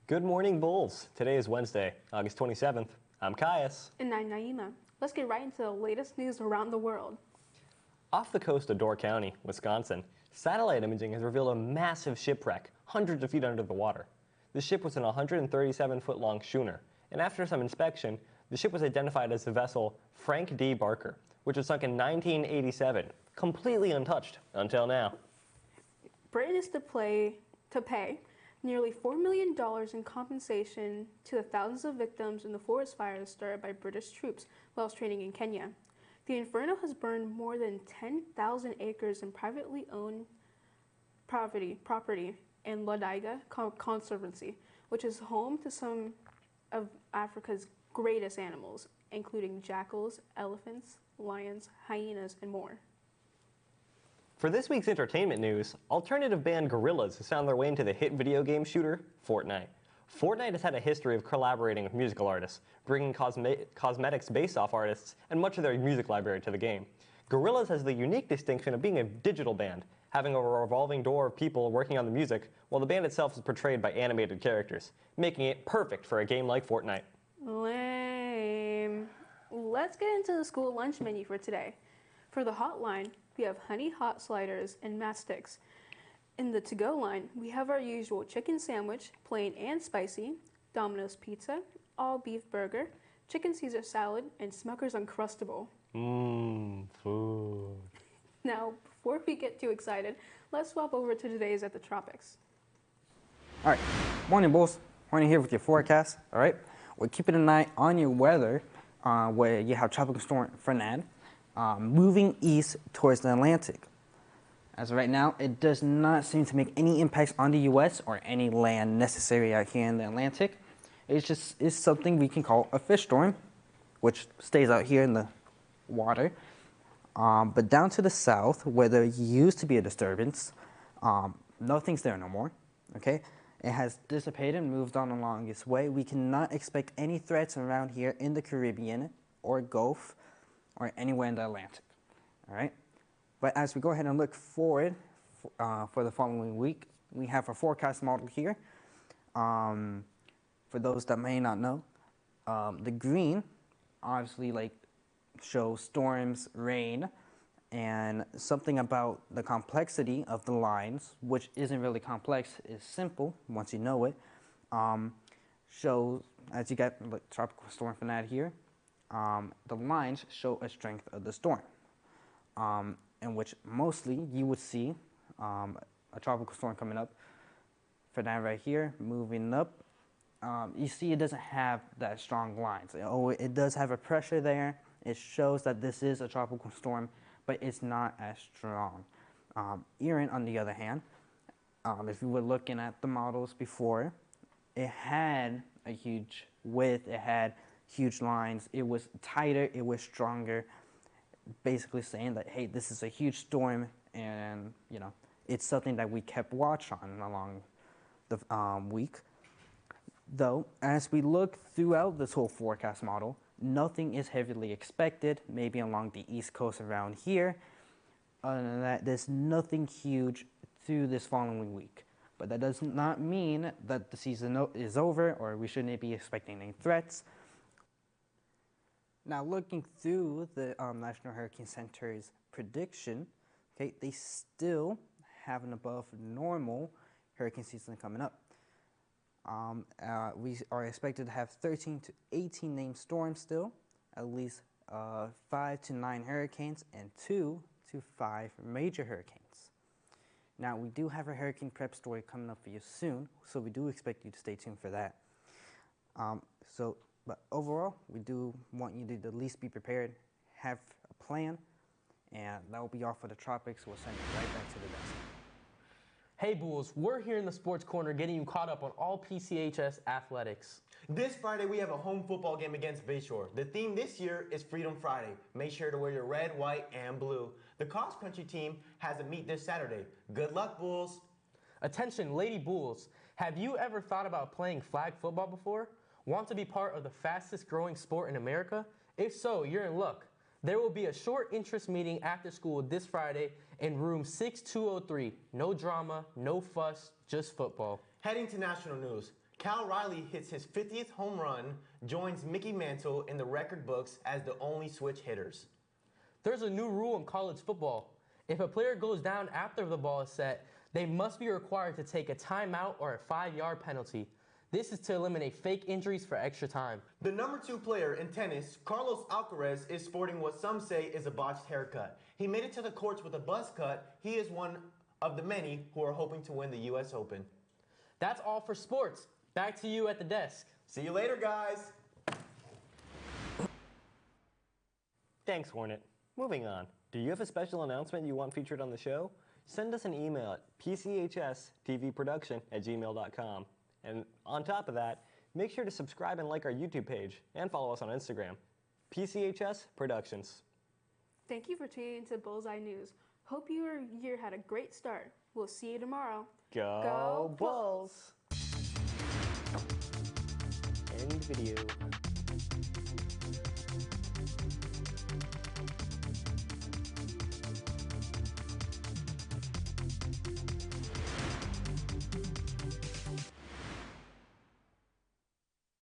Good morning, Bulls. Today is Wednesday, August 27th. I'm Caius. And I'm Naima. Let's get right into the latest news around the world. Off the coast of Door County, Wisconsin, satellite imaging has revealed a massive shipwreck hundreds of feet under the water. The ship was an 137-foot-long schooner, and after some inspection, the ship was identified as the vessel Frank D. Barker, which was sunk in 1987, completely untouched until now. Britain is to pay nearly $4 million in compensation to the thousands of victims in the forest fires started by British troops whilst training in Kenya. The inferno has burned more than 10,000 acres in privately owned property in Lodaiga Conservancy, which is home to some of Africa's greatest animals, including jackals, elephants, lions, hyenas, and more. For this week's entertainment news, alternative band Gorillaz has found their way into the hit video game shooter, Fortnite. Fortnite has had a history of collaborating with musical artists, bringing cosmetics based off artists and much of their music library to the game. Gorillaz has the unique distinction of being a digital band, having a revolving door of people working on the music, while the band itself is portrayed by animated characters, making it perfect for a game like Fortnite. Lame. Let's get into the school lunch menu for today. For the hot line, we have honey hot sliders and mastics. In the to-go line, we have our usual chicken sandwich, plain and spicy, Domino's pizza, all beef burger, chicken Caesar salad, and Smucker's Uncrustable. Food. Now, before we get too excited, let's swap over to today's at the tropics. All right, morning Bulls. Morning here with your forecast. All right, we're keeping an eye on your weather where you have Tropical Storm Fernand moving east towards the Atlantic. As of right now, it does not seem to make any impacts on the U.S. or any land necessary out here in the Atlantic. It's something we can call a fish storm, which stays out here in the water. But down to the south, where there used to be a disturbance, nothing's there no more. Okay, it has dissipated and moved on along its way. We cannot expect any threats around here in the Caribbean or Gulf or anywhere in the Atlantic. All right. But as we go ahead and look forward for the following week, we have a forecast model here. For those that may not know, the green obviously shows storms, rain, and something about the complexity of the lines, which isn't really complex, is simple once you know it. Shows, as you get Tropical Storm Fernand here, the lines show a strength of the storm. In which mostly you would see a tropical storm coming up. Fernand right here, moving up. You see it doesn't have that strong lines. It does have a pressure there. It shows that this is a tropical storm, but it's not as strong. Erin, on the other hand, if you were looking at the models before, it had a huge width, it had huge lines, it was tighter, it was stronger, basically saying that, hey, this is a huge storm, and it's something that we kept watch on along the week. Though, as we look throughout this whole forecast model, nothing is heavily expected, maybe along the east coast around here. Other than that, there's nothing huge through this following week. But that does not mean that the season is over or we shouldn't be expecting any threats. Now, looking through the National Hurricane Center's prediction, okay, they still have an above normal hurricane season coming up. We are expected to have 13 to 18 named storms still, at least 5 to 9 hurricanes, and 2 to 5 major hurricanes. Now, we do have a hurricane prep story coming up for you soon, so we do expect you to stay tuned for that. But overall, we do want you to at least be prepared, have a plan, and that will be all for the tropics. We'll send you right back to the desk. Hey Bulls, we're here in the Sports Corner getting you caught up on all PCHS athletics. This Friday, we have a home football game against Bayshore. The theme this year is Freedom Friday. Make sure to wear your red, white, and blue. The cross country team has a meet this Saturday. Good luck, Bulls. Attention, Lady Bulls. Have you ever thought about playing flag football before? Want to be part of the fastest growing sport in America? If so, you're in luck. There will be a short interest meeting after school this Friday in room 6203. No drama, no fuss, just football. Heading to national news. Cal Riley hits his 50th home run, joins Mickey Mantle in the record books as the only switch hitters. There's a new rule in college football. If a player goes down after the ball is set, they must be required to take a timeout or a 5-yard penalty. This is to eliminate fake injuries for extra time. The number 2 player in tennis, Carlos Alcaraz, is sporting what some say is a botched haircut. He made it to the courts with a buzz cut. He is one of the many who are hoping to win the U.S. Open. That's all for sports. Back to you at the desk. See you later, guys. Thanks, Hornet. Moving on. Do you have a special announcement you want featured on the show? Send us an email at pchstvproduction@gmail.com. And on top of that, make sure to subscribe and like our YouTube page and follow us on Instagram. PCHS Productions. Thank you for tuning into Bullseye News. Hope your year had a great start. We'll see you tomorrow. Go Bulls! End video.